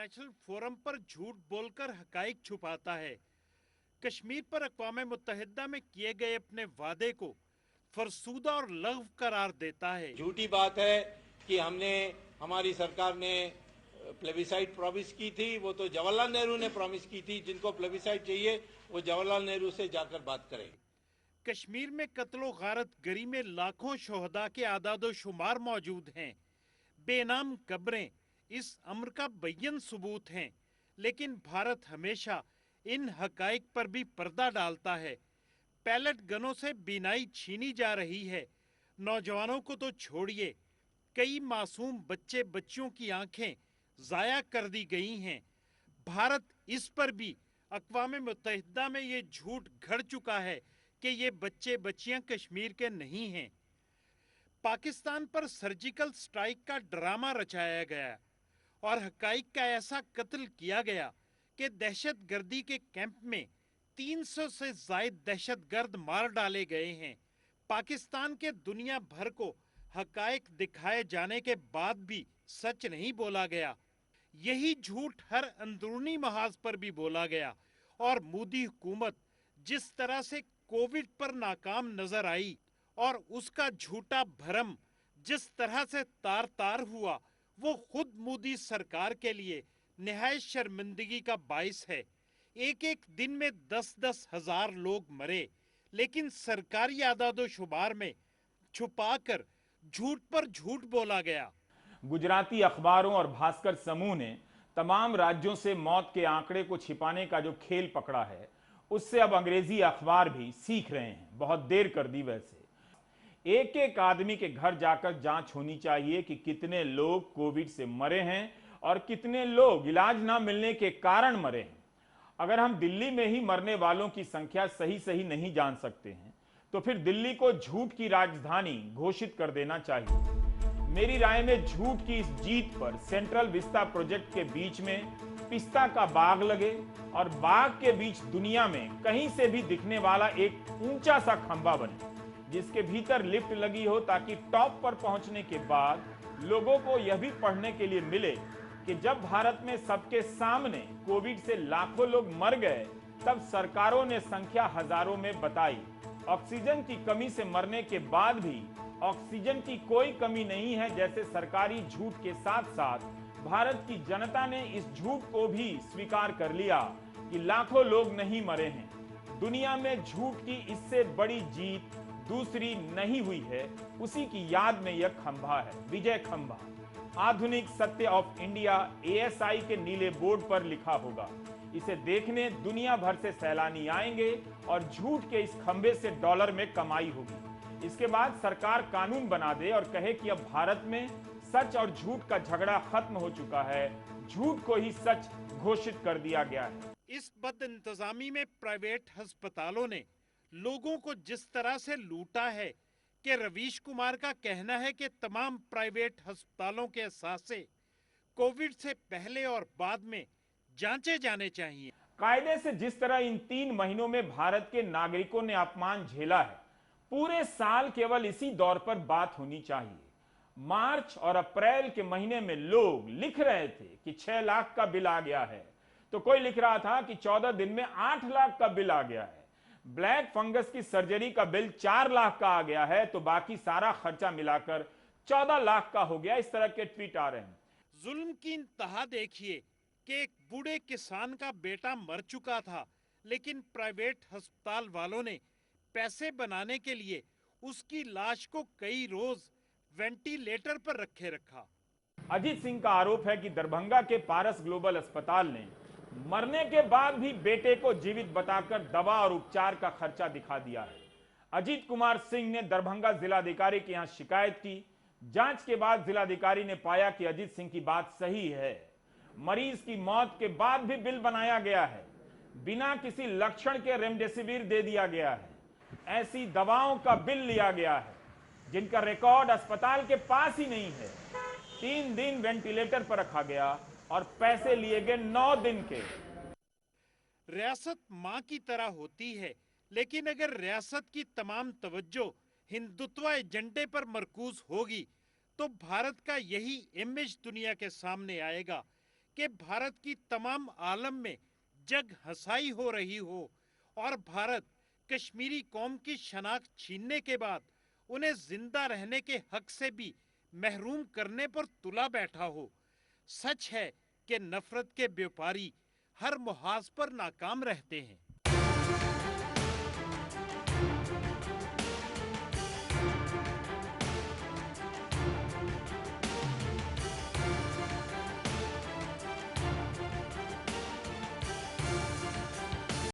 International forum पर झूठ बोलकर हकाइक छुपाता है। कश्मीर पर अक़वाम मुत्तहिदा में किए गए अपने वादे को फरसूदा और लग़व करार देता है। झूठी बात है कि हमारी सरकार ने प्लेबिसाइट प्रॉमिस की थी, वो तो जवाहरलाल नेहरू ने प्रॉमिस की थी। जिनको प्लेबिसाइट चाहिए वो जवाहरलाल नेहरू से जाकर बात करें। कश्मीर में कत्लो गारत गरी में लाखों शोहदा के आदादो शुमार मौजूद हैं। बेनाम कब्रें इस अम्र का बय्यन सबूत हैं, लेकिन भारत हमेशा इन हकाइक पर भी पर्दा डालता है। पैलेट गनों से बीनाई छीनी जा रही है। नौजवानों को तो छोड़िए, कई मासूम बच्चे बच्चियों की आंखें जाया कर दी गई हैं। भारत इस पर भी अक़वाम मुत्तहिदा में ये झूठ घड़ चुका है कि ये बच्चे बच्चियां कश्मीर के नहीं हैं। पाकिस्तान पर सर्जिकल स्ट्राइक का ड्रामा रचाया गया और हकाइक का ऐसा कत्ल किया गया कि दहशतगर्दी के कैंप में 300 से जायद दहशतगर्द मार डाले गए हैं। पाकिस्तान के दुनिया भर को हकाइक दिखाए जाने के बाद भी सच नहीं बोला गया। यही झूठ हर अंदरूनी महाज पर भी बोला गया और मोदी हुकूमत जिस तरह से कोविड पर नाकाम नजर आई और उसका झूठा भरम जिस तरह से तार तार हुआ, वो खुद मोदी सरकार के लिए निहायत शर्मिंदगी का बाइस है। एक एक दिन में 10-10 हजार लोग मरे, लेकिन सरकारी आदादो शुमार में छुपाकर झूठ पर झूठ बोला गया। गुजराती अखबारों और भास्कर समूह ने तमाम राज्यों से मौत के आंकड़े को छिपाने का जो खेल पकड़ा है, उससे अब अंग्रेजी अखबार भी सीख रहे हैं। बहुत देर कर दी। वैसे एक एक आदमी के घर जाकर जांच होनी चाहिए कि कितने लोग कोविड से मरे हैं और कितने लोग इलाज ना मिलने के कारण मरे हैं। अगर हम दिल्ली में ही मरने वालों की संख्या सही सही नहीं जान सकते हैं, तो फिर दिल्ली को झूठ की राजधानी घोषित कर देना चाहिए। मेरी राय में झूठ की इस जीत पर सेंट्रल विस्ता प्रोजेक्ट के बीच में पिस्ता का बाग लगे और बाग के बीच दुनिया में कहीं से भी दिखने वाला एक ऊंचा सा खंभा बने, जिसके भीतर लिफ्ट लगी हो, ताकि टॉप पर पहुंचने के बाद लोगों को यह भी पढ़ने के लिए मिले कि जब भारत में सबके सामने कोविड से लाखों लोग मर गए, तब सरकारों ने संख्या हजारों में बताई। ऑक्सीजन की कमी से मरने के बाद भी ऑक्सीजन की कोई कमी नहीं है जैसे सरकारी झूठ के साथ साथ भारत की जनता ने इस झूठ को भी स्वीकार कर लिया कि लाखों लोग नहीं मरे हैं। दुनिया में झूठ की इससे बड़ी जीत दूसरी नहीं हुई है। उसी की याद में यह खंभा है, विजय खंभा। आधुनिक सत्य ऑफ इंडिया ASI के नीले बोर्ड पर लिखा होगा। इसे देखने दुनिया भर से सैलानी आएंगे और झूठ के इस खंभे से डॉलर में कमाई होगी। इसके बाद सरकार कानून बना दे और कहे कि अब भारत में सच और झूठ का झगड़ा खत्म हो चुका है, झूठ को ही सच घोषित कर दिया गया है। इस बदइंतजामी में प्राइवेट अस्पतालों ने लोगों को जिस तरह से लूटा है कि रवीश कुमार का कहना है कि तमाम प्राइवेट अस्पतालों के असासे कोविड से पहले और बाद में जांचे जाने चाहिए। कायदे से जिस तरह इन 3 महीनों में भारत के नागरिकों ने अपमान झेला है, पूरे साल केवल इसी दौर पर बात होनी चाहिए। मार्च और अप्रैल के महीने में लोग लिख रहे थे कि 6 लाख का बिल आ गया है, तो कोई लिख रहा था कि 14 दिन में 8 लाख का बिल आ गया है। ब्लैक फंगस की सर्जरी का बिल 4 लाख का आ गया है, तो बाकी सारा खर्चा मिलाकर 14 लाख का हो गया। इस तरह के ट्वीट आ रहे हैं। जुल्म की इंतहा देखिए कि एक बूढ़े किसान का बेटा मर चुका था, लेकिन प्राइवेट अस्पताल वालों ने पैसे बनाने के लिए उसकी लाश को कई रोज वेंटिलेटर पर रखे रखा। अजीत सिंह का आरोप है कि दरभंगा के पारस ग्लोबल अस्पताल ने मरने के बाद भी बेटे को जीवित बताकर दवा और उपचार का खर्चा दिखा दिया है। अजीत कुमार सिंह ने दरभंगा जिलाधिकारी के यहां शिकायत की। जांच के बाद जिलाधिकारी ने पाया कि अजीत सिंह की बात सही है। मरीज की मौत के बाद भी बिल बनाया गया है। बिना किसी लक्षण के रेमडेसिविर दे दिया गया है। ऐसी दवाओं का बिल लिया गया है जिनका रिकॉर्ड अस्पताल के पास ही नहीं है। 3 दिन वेंटिलेटर पर रखा गया और पैसे लिए गए 9 दिन के। रियासत मां की तरह होती है, लेकिन अगर रियासत की तमाम तवज्जो हिंदुत्व एजेंडे पर मरकूज होगी तो भारत का यही इमेज दुनिया के सामने आएगा कि भारत की तमाम आलम में जग हंसाई हो रही हो और भारत कश्मीरी कौम की शनाख्त छीनने के बाद उन्हें जिंदा रहने के हक से भी महरूम करने पर तुला बैठा हो। सच है कि नफरत के व्यापारी हर मुहाज पर नाकाम रहते हैं।